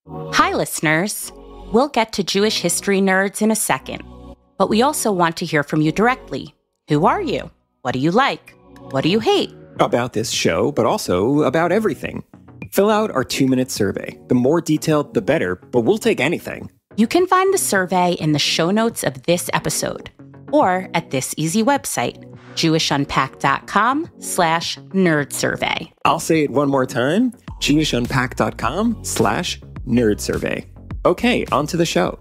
Hi, listeners. We'll get to Jewish history nerds in a second, but we also want to hear from you directly. Who are you? What do you like? What do you hate? About this show, but also about everything. Fill out our 2-minute survey. The more detailed, the better, but we'll take anything. You can find the survey in the show notes of this episode or at this easy website, jewishunpacked.com/nerd survey. I'll say it one more time, jewishunpacked.com/nerd survey. Okay, on to the show.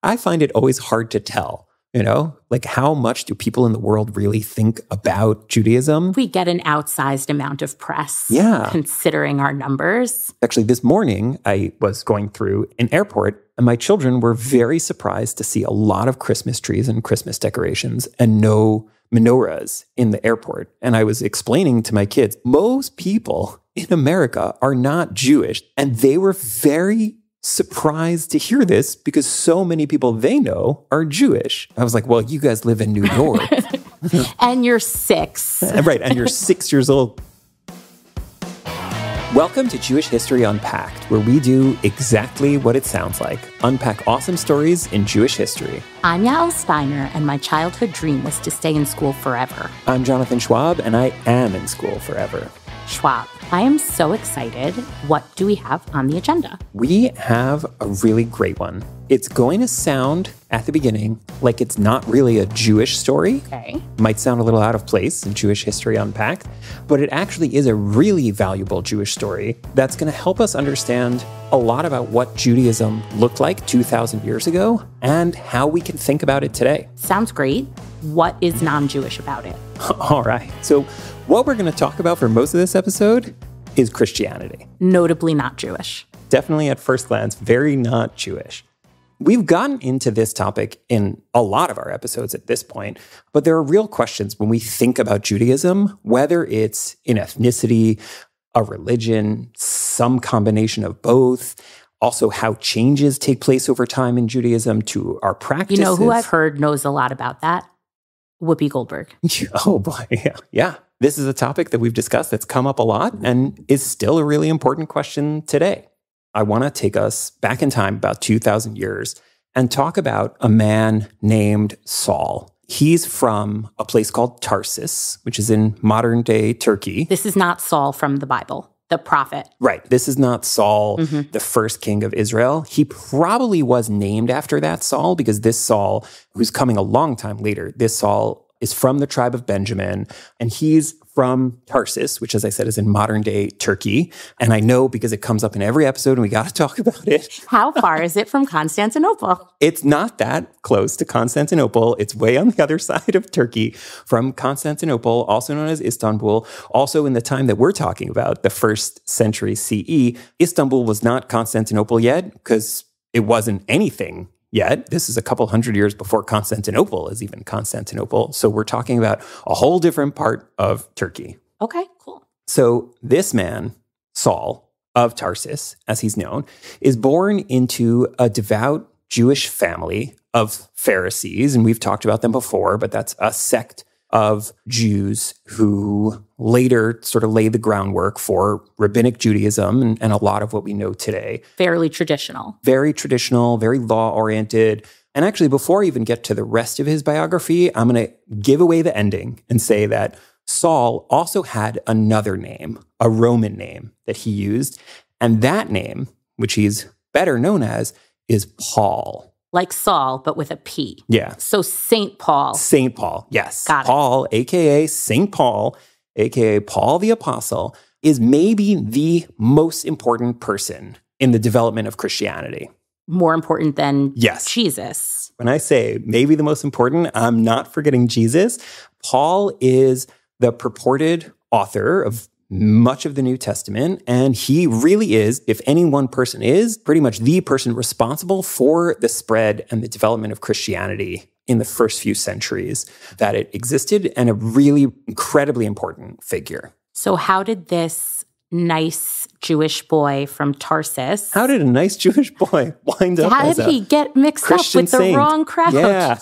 I find it always hard to tell, like how much do people in the world really think about Judaism? We get an outsized amount of press, considering our numbers. Actually, this morning, I was going through an airport, and my children were very surprised to see a lot of Christmas trees and Christmas decorations and no menorahs in the airport. And I was explaining to my kids, most people in America are not Jewish, and they were very surprised to hear this because so many people they know are Jewish. I was like, well, you guys live in New York. And you're 6. Right, and you're 6 years old. Welcome to Jewish History Unpacked, where we do exactly what it sounds like. Unpack awesome stories in Jewish history. I'm Yael Steiner, and my childhood dream was to stay in school forever. I'm Jonathan Schwab, and I am in school forever. Schwab, I am so excited. What do we have on the agenda? We have a really great one. It's going to sound, at the beginning, like it's not really a Jewish story. Okay. Might sound a little out of place in Jewish History Unpacked, but it actually is a really valuable Jewish story that's going to help us understand a lot about what Judaism looked like 2,000 years ago and how we can think about it today. Sounds great. What is non-Jewish about it? All right. So what we're going to talk about for most of this episode is Christianity. Notably not Jewish. Definitely at first glance, very not Jewish. We've gotten into this topic in a lot of our episodes at this point, but there are real questions when we think about Judaism, whether it's an ethnicity, a religion, some combination of both, also how changes take place over time in Judaism to our practices. You know who I've heard knows a lot about that? Whoopi Goldberg. Oh boy, yeah. This is a topic that we've discussed that's come up a lot and is still a really important question today. I want to take us back in time about 2,000 years and talk about a man named Saul. He's from a place called Tarsus, which is in modern-day Turkey. This is not Saul from the Bible, the prophet. Right. This is not Saul, the first king of Israel. He probably was named after that Saul because this Saul, who's coming a long time later, this Saul is from the tribe of Benjamin, and he's from Tarsus, which, as I said, is in modern-day Turkey. And I know because it comes up in every episode, and we got to talk about it. How far is it from Constantinople? It's not that close to Constantinople. It's way on the other side of Turkey from Constantinople, also known as Istanbul. Also, in the time that we're talking about, the 1st century CE, Istanbul was not Constantinople yet because it wasn't anything yet. This is a couple hundred years before Constantinople is even Constantinople. So we're talking about a whole different part of Turkey. Okay, cool. So this man, Saul of Tarsus, as he's known, is born into a devout Jewish family of Pharisees. And we've talked about them before, but that's a sect of Jews who later sort of laid the groundwork for rabbinic Judaism and a lot of what we know today. Fairly traditional. Very traditional, very law-oriented. And actually, before I even get to the rest of his biography, I'm going to give away the ending and say that Saul also had another name, a Roman name that he used. And that name, which he's better known as, is Paul. Like Saul, but with a P. Yeah. So St. Paul. St. Paul, yes. Got it. Paul, a.k.a. St. Paul, a.k.a. Paul the Apostle, is maybe the most important person in the development of Christianity. More important than Yes. Jesus. When I say maybe the most important, I'm not forgetting Jesus. Paul is the purported author of much of the New Testament, and he really is, if any one person is, pretty much the person responsible for the spread and the development of Christianity in the first few centuries that it existed, and a really incredibly important figure. So how did this nice Jewish boy from Tarsus... How did a nice Jewish boy wind up How as did a he get mixed Christian up with the saint? wrong crowd? Yeah.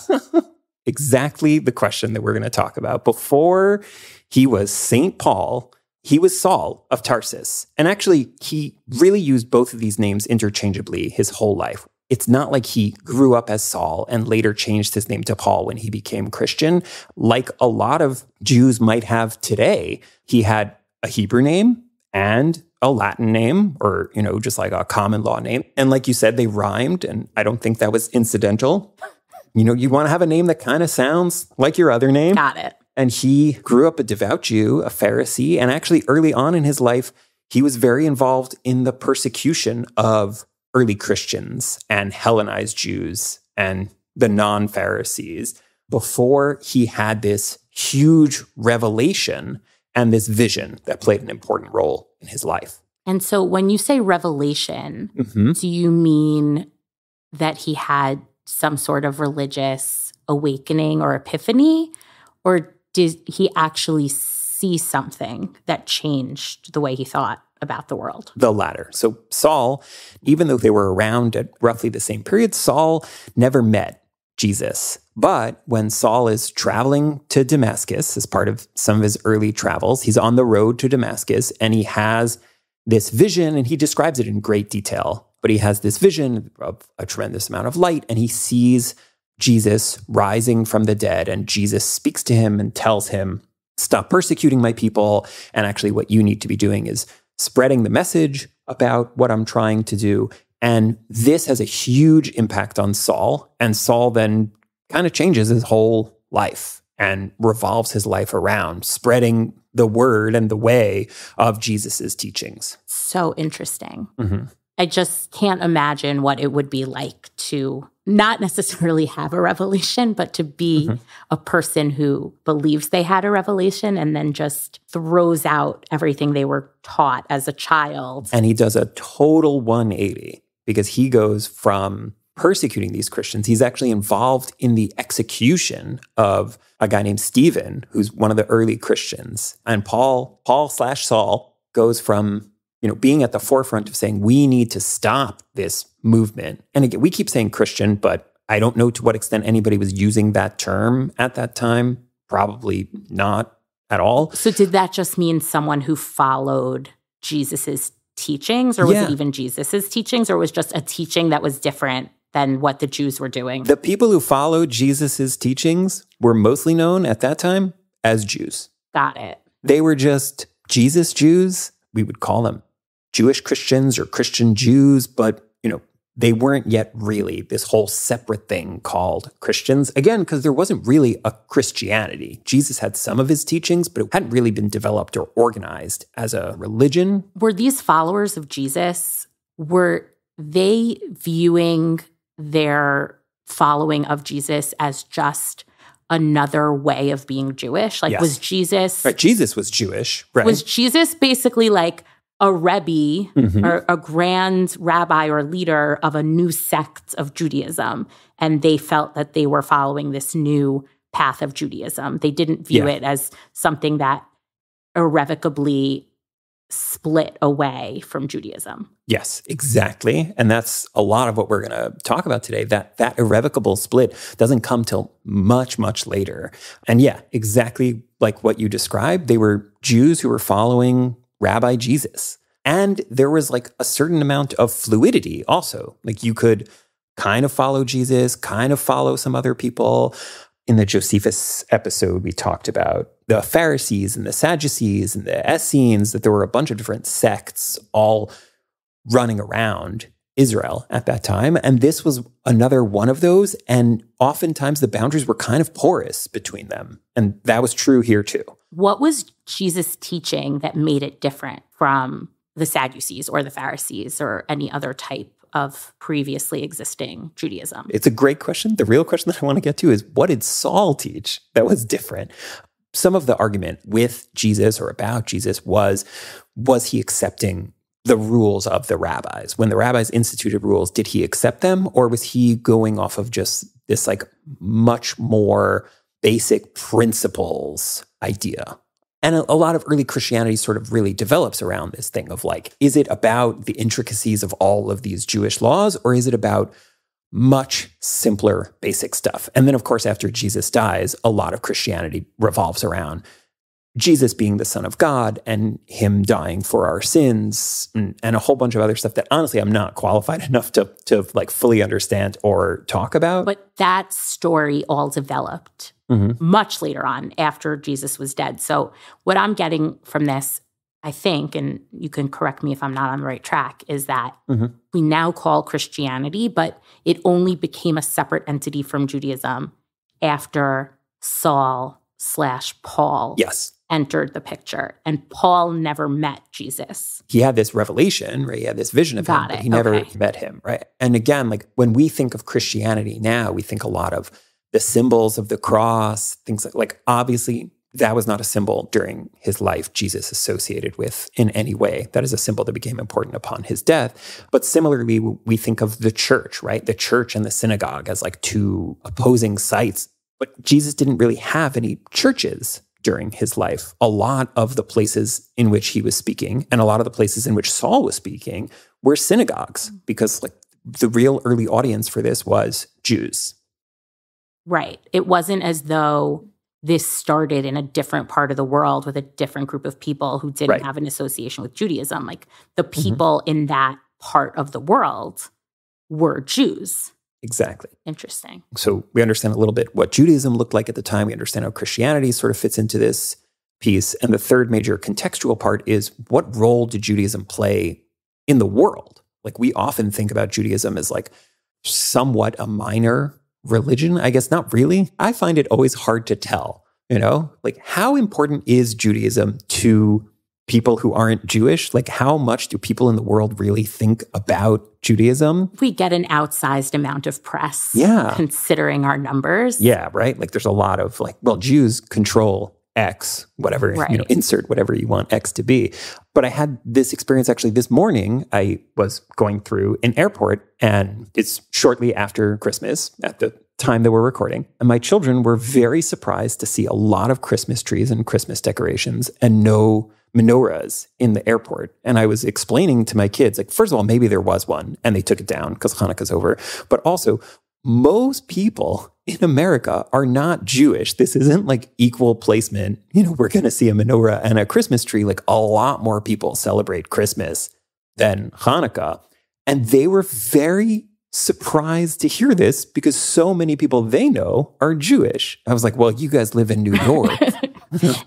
Exactly the question that we're going to talk about. Before he was St. Paul, he was Saul of Tarsus. And actually, he really used both of these names interchangeably his whole life. It's not like he grew up as Saul and later changed his name to Paul when he became Christian. Like a lot of Jews might have today, he had a Hebrew name and a Latin name, or, just like a common law name. And like you said, they rhymed, and I don't think that was incidental. You want to have a name that kind of sounds like your other name. Got it. And he grew up a devout Jew, a Pharisee, and actually early on in his life, he was very involved in the persecution of early Christians and Hellenized Jews and the non-Pharisees before he had this huge revelation and this vision that played an important role in his life. And so when you say revelation, do you mean that he had some sort of religious awakening or epiphany? Or did he actually see something that changed the way he thought about the world? The latter. So Saul, even though they were around at roughly the same period, Saul never met Jesus. But when Saul is traveling to Damascus as part of some of his early travels, he's on the road to Damascus and he has this vision, and he describes it in great detail. But he has this vision of a tremendous amount of light, and he sees Jesus rising from the dead, and Jesus speaks to him and tells him, stop persecuting my people. And actually what you need to be doing is spreading the message about what I'm trying to do. And this has a huge impact on Saul. And Saul then kind of changes his whole life and revolves his life around spreading the word and the way of Jesus's teachings. So interesting. I just can't imagine what it would be like to not necessarily have a revelation, but to be a person who believes they had a revelation and then just throws out everything they were taught as a child. And he does a total 180 because he goes from persecuting these Christians. He's actually involved in the execution of a guy named Stephen, who's one of the early Christians. And Paul/Saul goes from being at the forefront of saying, we need to stop this movement. And again, we keep saying Christian, but I don't know to what extent anybody was using that term at that time. Probably not at all. So did that just mean someone who followed Jesus's teachings, or was it even Jesus's teachings, or was just a teaching that was different than what the Jews were doing? The people who followed Jesus's teachings were mostly known at that time as Jews. Got it. They were just Jesus Jews. We would call them Jewish Christians or Christian Jews, but, they weren't yet really this whole separate thing called Christians. Again, because there wasn't really a Christianity. Jesus had some of his teachings, but it hadn't really been developed or organized as a religion. Were these followers of Jesus, were they viewing their following of Jesus as just another way of being Jewish? Like, was Jesus... Right, Jesus was Jewish, right? Was Jesus basically like a rebbe or a grand rabbi or leader of a new sect of Judaism, and they felt that they were following this new path of Judaism? They didn't view it as something that irrevocably split away from Judaism. Yes, exactly. And that's a lot of what we're going to talk about today. That irrevocable split doesn't come till much, much later. And exactly like what you described, they were Jews who were following Rabbi Jesus. And there was like a certain amount of fluidity also. Like you could kind of follow Jesus, kind of follow some other people. In the Josephus episode, we talked about the Pharisees and the Sadducees and the Essenes, that there were a bunch of different sects all running around Israel at that time. And this was another one of those. And oftentimes the boundaries were kind of porous between them. And that was true here too. What was Jesus teaching that made it different from the Sadducees or the Pharisees or any other type of previously existing Judaism? It's a great question. The real question that I want to get to is, what did Saul teach that was different? Some of the argument with Jesus or about Jesus was he accepting the rules of the rabbis? When the rabbis instituted rules, did he accept them, or was he going off of just this like much more basic principles idea? And a lot of early Christianity sort of really develops around this thing of like, is it about the intricacies of all of these Jewish laws, or is it about much simpler basic stuff? And then, of course, after Jesus dies, a lot of Christianity revolves around Jesus being the Son of God and him dying for our sins and a whole bunch of other stuff that honestly I'm not qualified enough to like fully understand or talk about. But that story all developed much later on after Jesus was dead. So what I'm getting from this, I think, and you can correct me if I'm not on the right track, is that we now call Christianity, but it only became a separate entity from Judaism after Saul/Paul entered the picture. And Paul never met Jesus. He had this revelation, right? He had this vision of him, but he never met him, right? And again, like when we think of Christianity now, we think a lot of the symbols of the cross, things like obviously that was not a symbol during his life Jesus associated with in any way. That is a symbol that became important upon his death. But similarly, we think of the church, right? The church and the synagogue as like two opposing sites. But Jesus didn't really have any churches during his life. A lot of the places in which he was speaking and a lot of the places in which Saul was speaking were synagogues because like the real early audience for this was Jews. Right. It wasn't as though this started in a different part of the world with a different group of people who didn't have an association with Judaism. Like the people in that part of the world were Jews. Exactly. Interesting. So we understand a little bit what Judaism looked like at the time. We understand how Christianity sort of fits into this piece. And the third major contextual part is what role did Judaism play in the world? Like we often think about Judaism as like somewhat a minor religion. I guess not really. I find it always hard to tell, like how important is Judaism to people who aren't Jewish? Like how much do people in the world really think about Judaism? We get an outsized amount of press considering our numbers. Yeah, right? Like there's a lot of like, well, Jews control X, whatever, insert whatever you want X to be. But I had this experience actually this morning. I was going through an airport and it's shortly after Christmas at the time that we're recording. And my children were very surprised to see a lot of Christmas trees and Christmas decorations and no menorahs in the airport. And I was explaining to my kids, like, first of all, maybe there was one and they took it down because Hanukkah's over. But also, most people in America are not Jewish. This isn't like equal placement. We're going to see a menorah and a Christmas tree. Like a lot more people celebrate Christmas than Hanukkah. And they were very surprised to hear this because so many people they know are Jewish. I was like, well, you guys live in New York.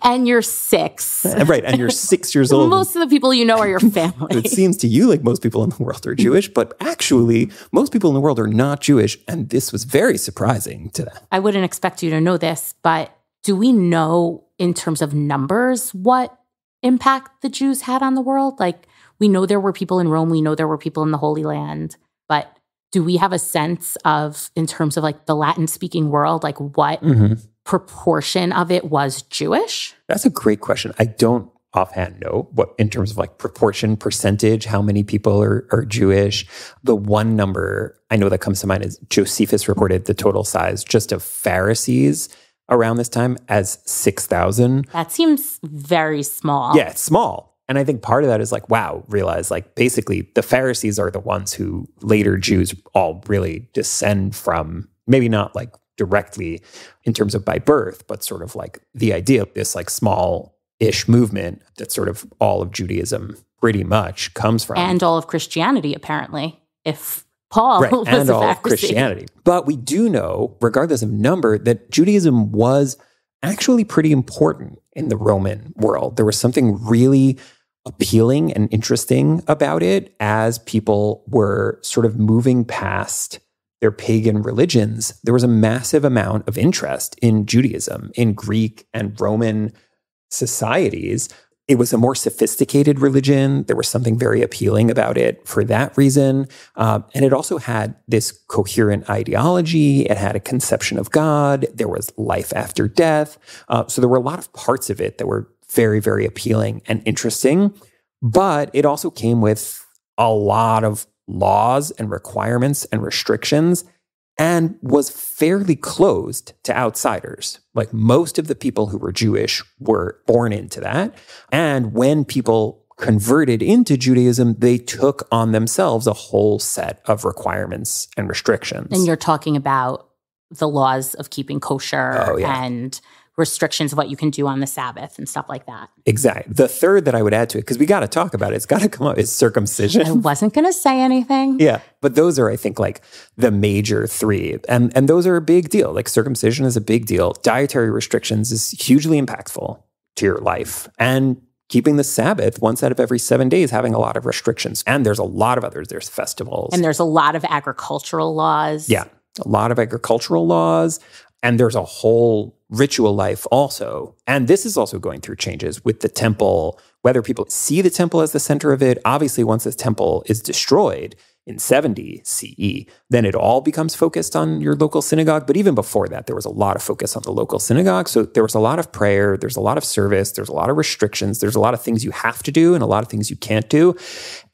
And you're 6. Right, and you're 6 years old. Most of the people you know are your family. It seems to you like most people in the world are Jewish, but actually, most people in the world are not Jewish, and this was very surprising to them. I wouldn't expect you to know this, but do we know in terms of numbers what impact the Jews had on the world? Like, we know there were people in Rome, we know there were people in the Holy Land, but do we have a sense of, in terms of like the Latin-speaking world, like what proportion of it was Jewish? That's a great question. I don't offhand know what, in terms of like proportion, percentage, how many people are Jewish. The one number I know that comes to mind is Josephus reported the total size just of Pharisees around this time as 6,000. That seems very small. Yeah, it's small. And I think part of that is like, wow, realize like basically the Pharisees are the ones who later Jews all really descend from, maybe not like directly in terms of by birth, but sort of like the idea of this like small-ish movement that sort of all of Judaism pretty much comes from. And all of Christianity, apparently, if Paul was and a all of Christianity. But we do know, regardless of number, that Judaism was actually pretty important in the Roman world. There was something really appealing and interesting about it as people were sort of moving past their pagan religions. There was a massive amount of interest in Judaism, in Greek and Roman societies. It was a more sophisticated religion. There was something very appealing about it for that reason. And it also had this coherent ideology. It had a conception of God. There was life after death. So there were a lot of parts of it that were very, very appealing and interesting. But it also came with a lot of laws and requirements and restrictions and was fairly closed to outsiders. Like most of the people who were Jewish were born into that. And when people converted into Judaism, they took on themselves a whole set of requirements and restrictions. And you're talking about the laws of keeping kosher and restrictions of what you can do on the Sabbath and stuff like that. Exactly. The third that I would add to it, because we got to talk about it, it's got to come up, is circumcision. I wasn't going to say anything. Yeah. But those are, I think, like the major three. And those are a big deal. Like circumcision is a big deal. Dietary restrictions is hugely impactful to your life. And keeping the Sabbath once out of every 7 days, having a lot of restrictions. And there's a lot of others. There's festivals. And there's a lot of agricultural laws. Yeah. A lot of agricultural laws. And there's a whole ritual life also. And this is also going through changes with the temple, whether people see the temple as the center of it. Obviously, once the temple is destroyed in 70 CE, then it all becomes focused on your local synagogue. But even before that, there was a lot of focus on the local synagogue. So there was a lot of prayer. There's a lot of service. There's a lot of restrictions. There's a lot of things you have to do and a lot of things you can't do.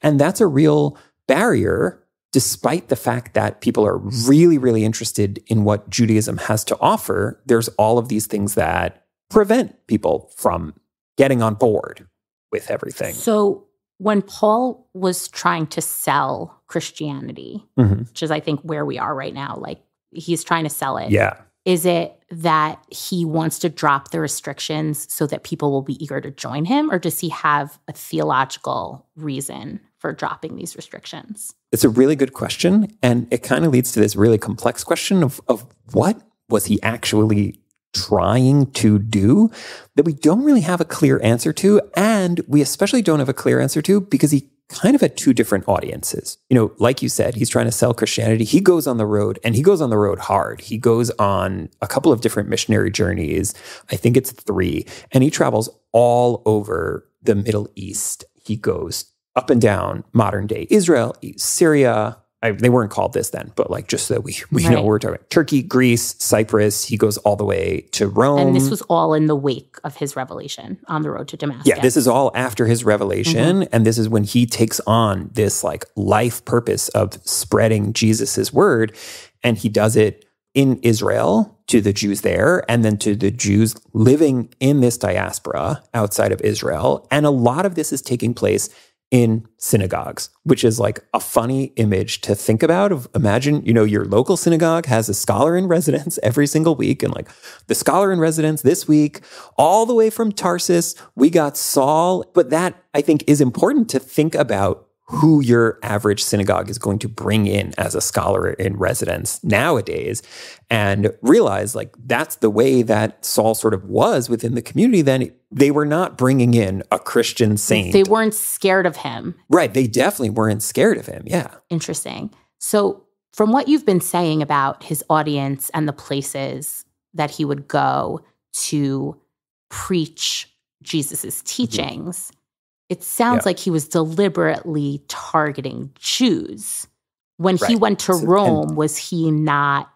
And that's a real barrier, despite the fact that people are really, really interested in what Judaism has to offer. There's all of these things that prevent people from getting on board with everything. So when Paul was trying to sell Christianity, which is, I think, where we are right now, like he's trying to sell it. Yeah. Is it that he wants to drop the restrictions so that people will be eager to join him? Or does he have a theological reason for dropping these restrictions? It's a really good question. And it kind of leads to this really complex question of what was he actually trying to do that we don't really have a clear answer to. And we especially don't have a clear answer to because he kind of had two different audiences. You know, like you said, he's trying to sell Christianity. He goes on the road and he goes on the road hard. He goes on a couple of different missionary journeys. I think it's 3. And he travels all over the Middle East. He goes up and down modern day Israel, Syria. They weren't called this then, but like just so that we know what we're talking about. Turkey, Greece, Cyprus. He goes all the way to Rome. And this was all in the wake of his revelation on the road to Damascus. Yeah, this is all after his revelation. And this is when he takes on this like life purpose of spreading Jesus's word. And he does it in Israel to the Jews there, and then to the Jews living in this diaspora outside of Israel. And a lot of this is taking place in synagogues, which is like a funny image to think about. Of imagine, you know, your local synagogue has a scholar in residence every single week. And like the scholar in residence this week, all the way from Tarsus, we got Saul. But that, I think, is important to think about who your average synagogue is going to bring in as a scholar in residence nowadays, and realize like that's the way that Saul sort of was within the community. Then they were not bringing in a Christian saint. They weren't scared of him. Right. They definitely weren't scared of him. Yeah. Interesting. So from what you've been saying about his audience and the places that he would go to preach Jesus's teachings, it sounds like he was deliberately targeting Jews. When he went to Rome, was he not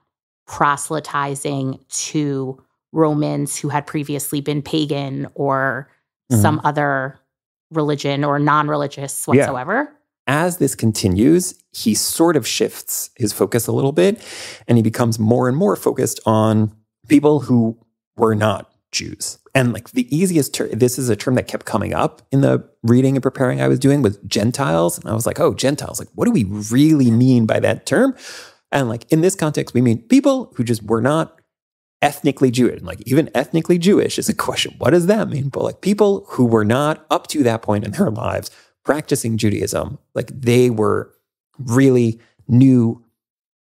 proselytizing to Romans who had previously been pagan or some other religion or non-religious whatsoever? As this continues, he sort of shifts his focus a little bit, and he becomes more and more focused on people who were not Jews. And like the easiest term, this is a term that kept coming up in the reading and preparing I was doing, was Gentiles. And I was like, oh, Gentiles, like what do we really mean by that term? And like in this context, we mean people who just were not ethnically Jewish. And like even ethnically Jewish is a question. What does that mean? But like people who were not up to that point in their lives practicing Judaism, like they were really new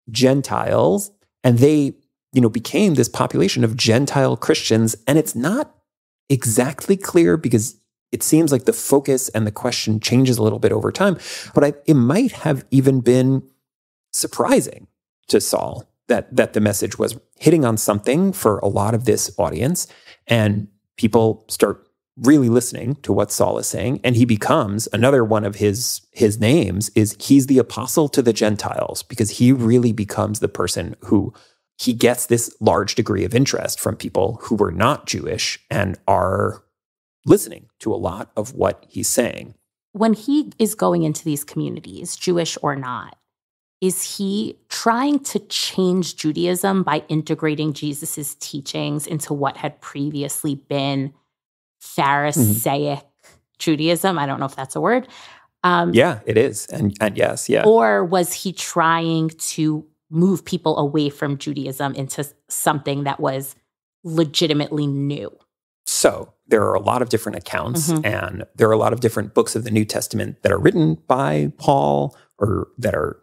Gentiles, and they, you know, became this population of Gentile Christians. And it's not exactly clear because it seems like the focus and the question changes a little bit over time. But it might have even been surprising to Saul that the message was hitting on something for a lot of this audience, and people start really listening to what Saul is saying. And he becomes, another one of his names is, he's the apostle to the Gentiles, because he really becomes the person who he gets this large degree of interest from people who were not Jewish and are listening to a lot of what he's saying. When he is going into these communities, Jewish or not, is he trying to change Judaism by integrating Jesus's teachings into what had previously been Pharisaic Judaism? I don't know if that's a word. Yeah, it is. And yes, yeah. Or was he trying to move people away from Judaism into something that was legitimately new? So there are a lot of different accounts, and there are a lot of different books of the New Testament that are written by Paul or that are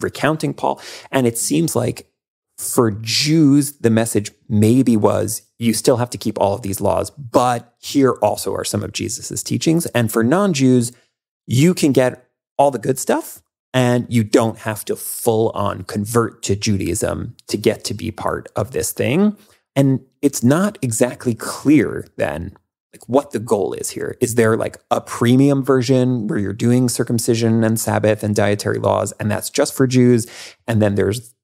recounting Paul. And it seems like for Jews, the message maybe was, you still have to keep all of these laws, but here also are some of Jesus's teachings. And for non-Jews, you can get all the good stuff, and you don't have to full on convert to Judaism to get to be part of this thing. And it's not exactly clear then, like, what the goal is here. Is there like a premium version where you're doing circumcision and Sabbath and dietary laws, and that's just for Jews? And then there's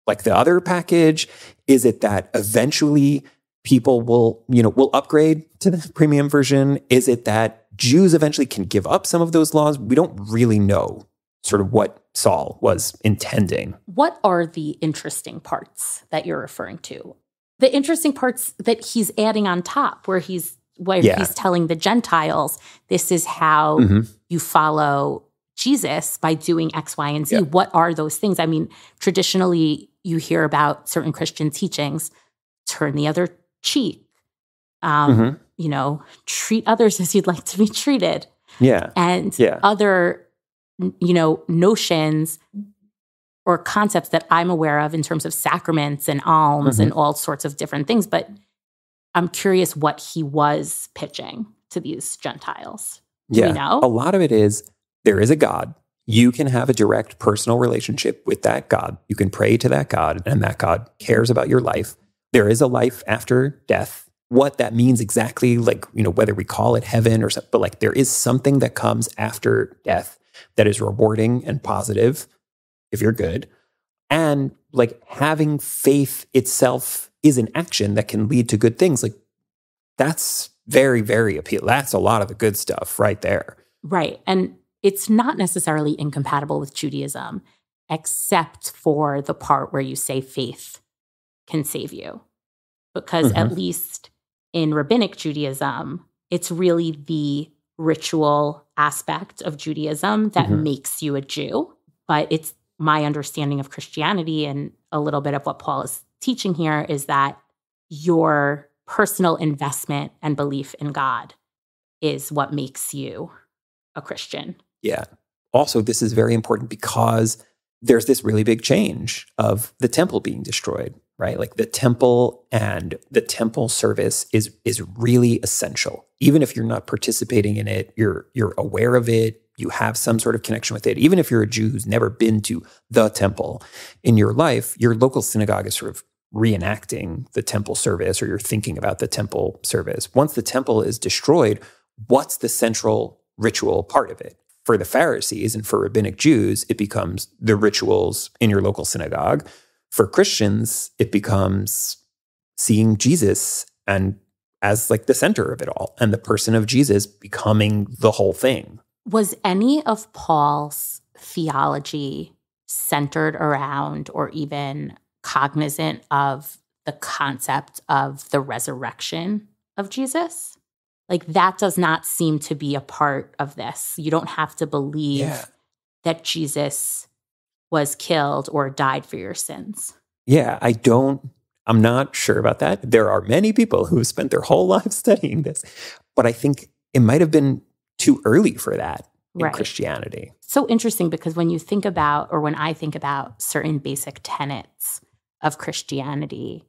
like the other package. Is it that eventually people will upgrade to the premium version? Is it that Jews eventually can give up some of those laws? We don't really know sort of what Saul was intending. What are the interesting parts that you're referring to? The interesting parts that he's adding on top, where he's telling the Gentiles, this is how you follow Jesus, by doing X, Y, and Z. Yeah. What are those things? I mean, traditionally, you hear about certain Christian teachings: turn the other cheek, treat others as you'd like to be treated. Yeah. And other, notions or concepts that I'm aware of in terms of sacraments and alms and all sorts of different things. But I'm curious what he was pitching to these Gentiles. Do we know? A lot of it is, there is a God. You can have a direct personal relationship with that God. You can pray to that God, and that God cares about your life. There is a life after death. What that means exactly, whether we call it heaven or something, but there is something that comes after death that is rewarding and positive if you're good. And having faith itself is an action that can lead to good things. That's very, very appealing. That's a lot of the good stuff right there. Right. And it's not necessarily incompatible with Judaism, except for the part where you say faith can save you. Because at least in rabbinic Judaism, it's really the ritual aspect of Judaism that makes you a Jew. But it's my understanding of Christianity, and a little bit of what Paul is teaching here, is that your personal investment and belief in God is what makes you a Christian. Yeah. Also, this is very important because there's this really big change of the temple being destroyed, right? The temple and the temple service is really essential. Even if you're not participating in it, you're aware of it, you have some sort of connection with it. Even if you're a Jew who's never been to the temple in your life, your local synagogue is sort of reenacting the temple service, or you're thinking about the temple service. Once the temple is destroyed, what's the central ritual part of it? For the Pharisees and for rabbinic Jews, it becomes the rituals in your local synagogue. For Christians, it becomes seeing Jesus and as the center of it all, and the person of Jesus becoming the whole thing. Was any of Paul's theology centered around or even cognizant of the concept of the resurrection of Jesus? That does not seem to be a part of this. You don't have to believe that Jesus was killed or died for your sins. Yeah, I'm not sure about that. There are many people who have spent their whole lives studying this, but I think it might have been too early for that in Christianity. So interesting, because when you think about, or when I think about certain basic tenets of Christianity,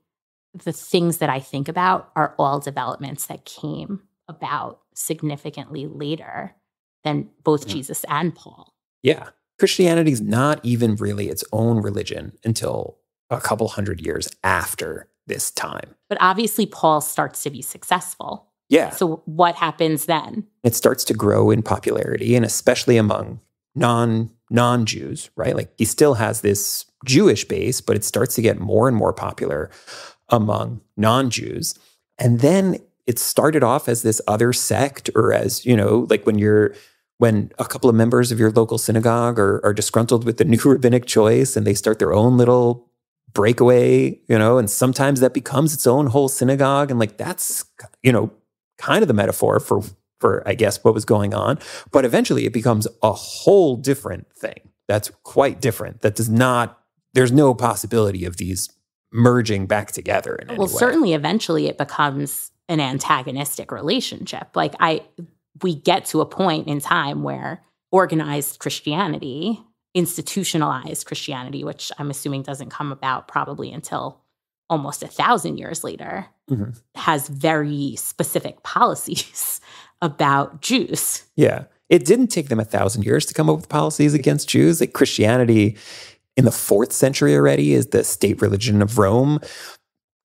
the things that I think about are all developments that came about significantly later than both Jesus and Paul. Yeah. Christianity is not even really its own religion until a couple hundred years after this time. But obviously Paul starts to be successful. Yeah. So what happens then? It starts to grow in popularity, and especially among non-Jews, right? He still has this Jewish base, but it starts to get more and more popular among non-Jews. And then it started off as this other sect, or as, when a couple of members of your local synagogue are disgruntled with the new rabbinic choice and they start their own little breakaway, and sometimes that becomes its own whole synagogue. And that's, kind of the metaphor for, I guess, what was going on. But eventually it becomes a whole different thing. That's quite different. There's no possibility of these merging back together in any way. Well, certainly eventually it becomes an antagonistic relationship. Like we get to a point in time where organized Christianity, institutionalized Christianity, which I'm assuming doesn't come about probably until almost 1,000 years later, has very specific policies about Jews. Yeah. It didn't take them 1,000 years to come up with policies against Jews. Like Christianity in the 4th century already is the state religion of Rome.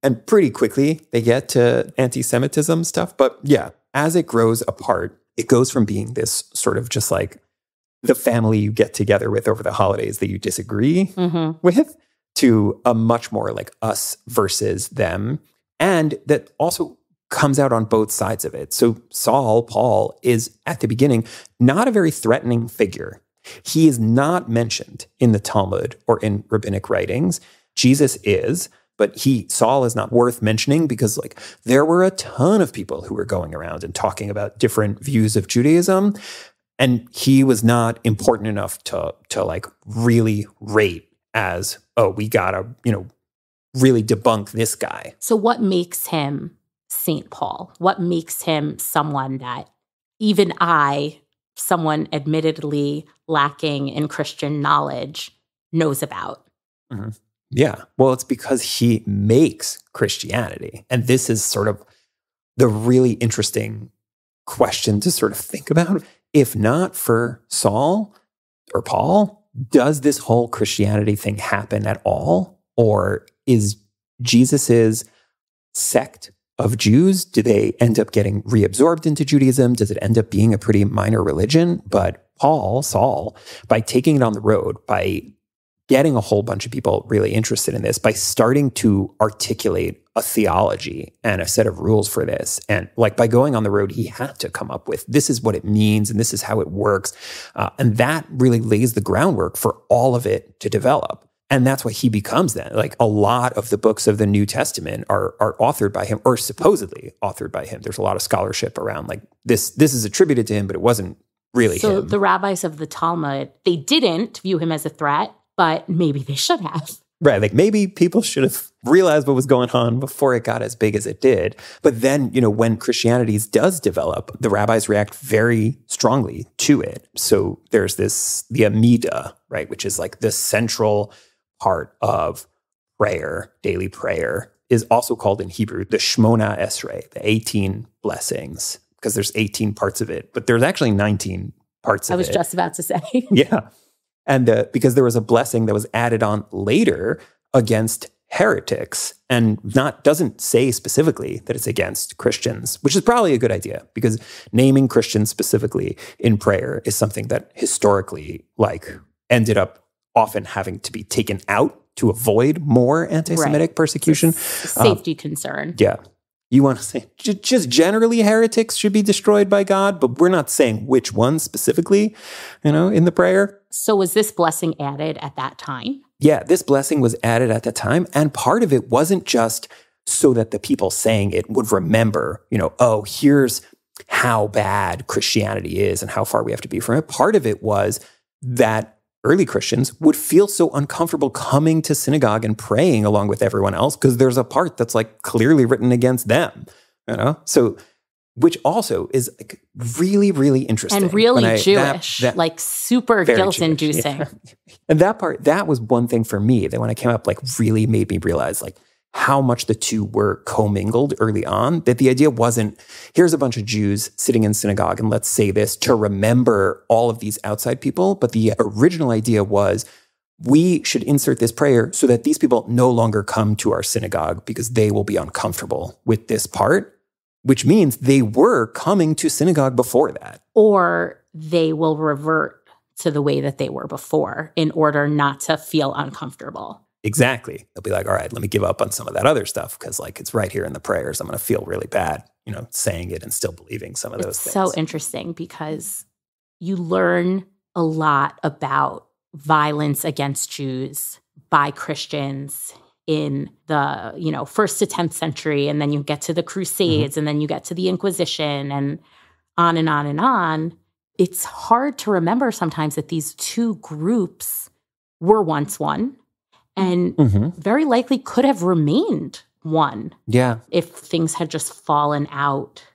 And pretty quickly they get to anti-Semitism stuff. But yeah, as it grows apart, it goes from being this sort of just like the family you get together with over the holidays that you disagree with, to a much more like us versus them. And that also comes out on both sides of it. So Saul, Paul, is at the beginning not a very threatening figure. He is not mentioned in the Talmud or in rabbinic writings. Jesus is, but Saul is not worth mentioning because like there were a ton of people who were going around and talking about different views of Judaism. And he was not important enough to like really rate as, oh, we gotta, really debunk this guy. So what makes him St. Paul? What makes him someone that even someone admittedly lacking in Christian knowledge, knows about? Yeah. Well, it's because he makes Christianity. And this is sort of the really interesting question to sort of think about. If not for Saul or Paul, does this whole Christianity thing happen at all? Or is Jesus's sect of Jews, do they end up getting reabsorbed into Judaism? Does it end up being a pretty minor religion? But Saul, by taking it on the road, by getting a whole bunch of people really interested in this, by starting to articulate a theology and a set of rules for this, and like by going on the road, he had to come up with, this is what it means and this is how it works. And that really lays the groundwork for all of it to develop. And that's what he becomes then. Like a lot of the books of the New Testament are authored by him, or supposedly authored by him. There's a lot of scholarship around like this is attributed to him, but it wasn't really him. So the rabbis of the Talmud, they didn't view him as a threat, but maybe they should have. Right. Like maybe people should have realized what was going on before it got as big as it did. But then, when Christianity does develop, the rabbis react very strongly to it. So there's the Amidah, right, which is like the central part of prayer, daily prayer, is also called in Hebrew the Shmona Esrei, the 18 blessings, because there's 18 parts of it, but there's actually 19 parts of it. I was just about to say. Yeah. And because there was a blessing that was added on later against heretics, and doesn't say specifically that it's against Christians, which is probably a good idea, because naming Christians specifically in prayer is something that historically ended up often having to be taken out to avoid more anti-Semitic persecution. Safety concern. Yeah. You want to say just generally heretics should be destroyed by God, but we're not saying which ones specifically, in the prayer. So was this blessing added at that time? Yeah, this blessing was added at the time. And part of it wasn't just so that the people saying it would remember, here's how bad Christianity is and how far we have to be from it. Part of it was that early Christians would feel so uncomfortable coming to synagogue and praying along with everyone else because there's a part that's like clearly written against them, So, which also is like really, really interesting. And really Jewish, like super guilt-inducing. Yeah. And that was one thing for me that when I came up, like really made me realize like how much the two were commingled early on, that the idea wasn't, here's a bunch of Jews sitting in synagogue and let's say this to remember all of these outside people. But the original idea was we should insert this prayer so that these people no longer come to our synagogue because they will be uncomfortable with this part, which means they were coming to synagogue before that. Or they will revert to the way that they were before in order not to feel uncomfortable. Exactly. They'll be like, all right, let me give up on some of that other stuff because like it's right here in the prayers. I'm going to feel really bad, saying it and still believing some of those things. It's so interesting because you learn a lot about violence against Jews by Christians in the, 1st to 10th century. And then you get to the Crusades and then you get to the Inquisition and on and on and on. It's hard to remember sometimes that these two groups were once one. and very likely could have remained one. Yeah. If things had just fallen out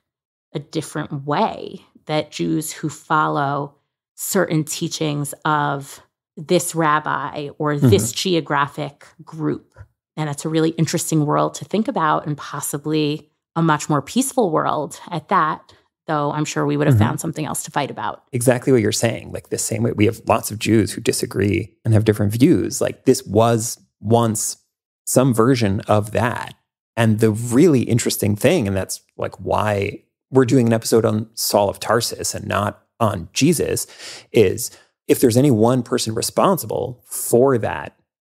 a different way, that Jews who follow certain teachings of this rabbi or this geographic group. And it's a really interesting world to think about, and possibly a much more peaceful world at that, though I'm sure we would have found something else to fight about. Exactly what you're saying. Like the same way we have lots of Jews who disagree and have different views. Like this was once some version of that. And the really interesting thing, and that's like why we're doing an episode on Saul of Tarsus and not on Jesus, is if there's any one person responsible for that,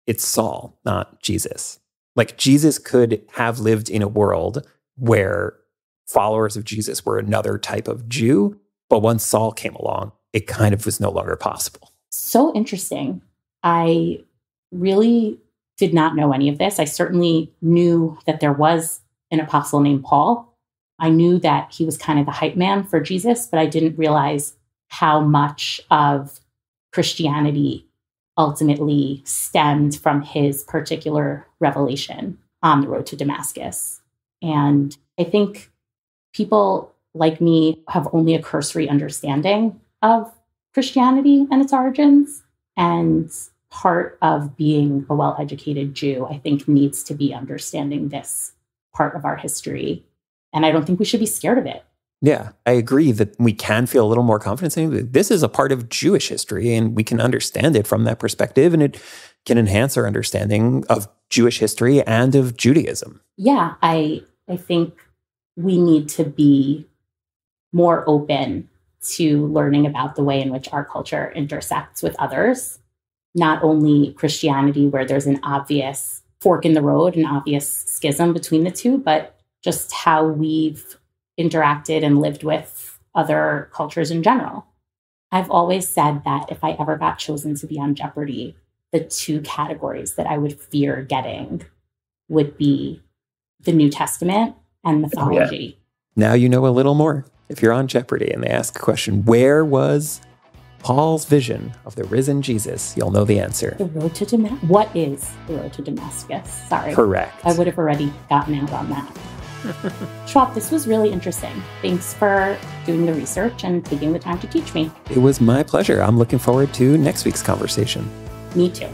it's Saul, not Jesus. Like Jesus could have lived in a world where followers of Jesus were another type of Jew, but once Saul came along, it kind of was no longer possible. So interesting. I really did not know any of this. I certainly knew that there was an apostle named Paul. I knew that he was kind of the hype man for Jesus, but I didn't realize how much of Christianity ultimately stemmed from his particular revelation on the road to Damascus. And I think people like me have only a cursory understanding of Christianity and its origins. And part of being a well-educated Jew, I think, needs to be understanding this part of our history. And I don't think we should be scared of it. Yeah, I agree that we can feel a little more confident saying that this is a part of Jewish history and we can understand it from that perspective, and it can enhance our understanding of Jewish history and of Judaism. Yeah, I think we need to be more open to learning about the way in which our culture intersects with others, not only Christianity, where there's an obvious fork in the road, an obvious schism between the two, but just how we've interacted and lived with other cultures in general. I've always said that if I ever got chosen to be on Jeopardy, the two categories that I would fear getting would be the New Testament and mythology. Now you know a little more. If you're on Jeopardy and they ask a question, where was Paul's vision of the risen Jesus? You'll know the answer. The road to Damascus. What is the road to Damascus? Sorry. Correct. I would have already gotten out on that. Schwab, this was really interesting. Thanks for doing the research and taking the time to teach me. It was my pleasure. I'm looking forward to next week's conversation. Me too.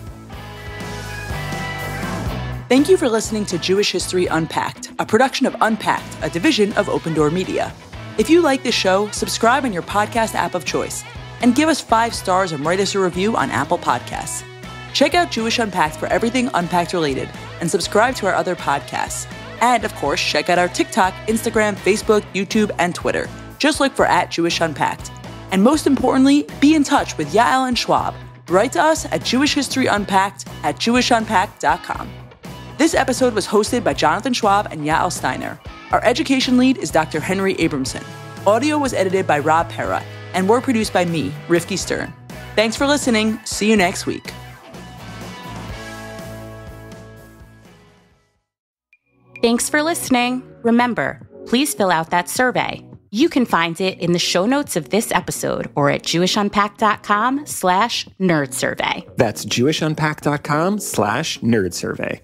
Thank you for listening to Jewish History Unpacked, a production of Unpacked, a division of Open Door Media. If you like this show, subscribe on your podcast app of choice and give us 5 stars and write us a review on Apple Podcasts. Check out Jewish Unpacked for everything Unpacked related and subscribe to our other podcasts. And, of course, check out our TikTok, Instagram, Facebook, YouTube, and Twitter. Just look for @JewishUnpacked. And most importantly, be in touch with Yael and Schwab. Write to us at jewishhistoryunpacked@jewishunpacked.com. This episode was hosted by Jonathan Schwab and Yael Steiner. Our education lead is Dr. Henry Abramson. Audio was edited by Rob Pera, and were produced by me, Rivky Stern. Thanks for listening. See you next week. Thanks for listening. Remember, please fill out that survey. You can find it in the show notes of this episode or at jewishunpacked.com/nerdsurvey. That's jewishunpacked.com/nerdsurvey.